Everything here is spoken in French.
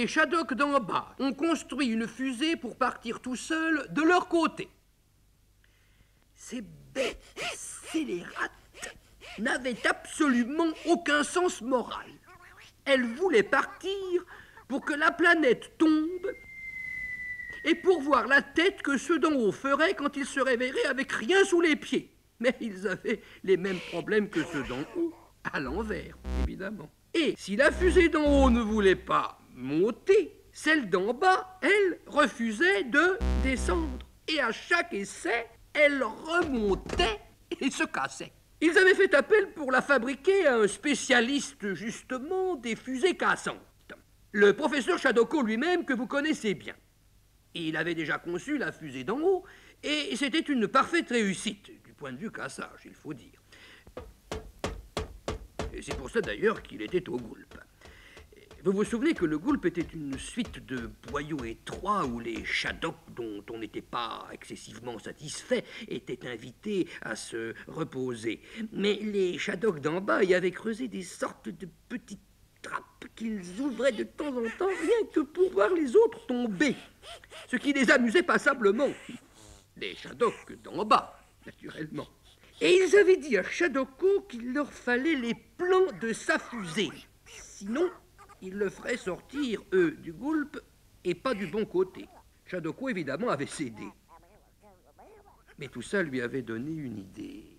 Shadocks d'en bas ont construit une fusée pour partir tout seuls de leur côté. Ces bêtes scélérates n'avaient absolument aucun sens moral. Elles voulaient partir pour que la planète tombe et pour voir la tête que ceux d'en haut feraient quand ils se réveilleraient avec rien sous les pieds. Mais ils avaient les mêmes problèmes que ceux d'en haut, à l'envers, évidemment. Et si la fusée d'en haut ne voulait pas monter, celle d'en bas, elle, refusait de descendre. Et à chaque essai, elle remontait et se cassait. Ils avaient fait appel pour la fabriquer à un spécialiste, justement, des fusées cassantes. Le professeur Shadoko lui-même, que vous connaissez bien. Il avait déjà conçu la fusée d'en haut, et c'était une parfaite réussite, du point de vue cassage, il faut dire. Et c'est pour ça d'ailleurs qu'il était au Goulp. Vous vous souvenez que le Goulp était une suite de boyaux étroits où les Shadocks, dont on n'était pas excessivement satisfait, étaient invités à se reposer. Mais les Shadocks d'en bas y avaient creusé des sortes de petites trappes qu'ils ouvraient de temps en temps, rien que pour voir les autres tomber. Ce qui les amusait passablement. Les Shadocks d'en bas, naturellement. Et ils avaient dit à Shadoko qu'il leur fallait les plans de sa fusée. Sinon, ils le feraient sortir, eux, du Goulp, et pas du bon côté. Shadoko, évidemment, avait cédé. Mais tout ça lui avait donné une idée.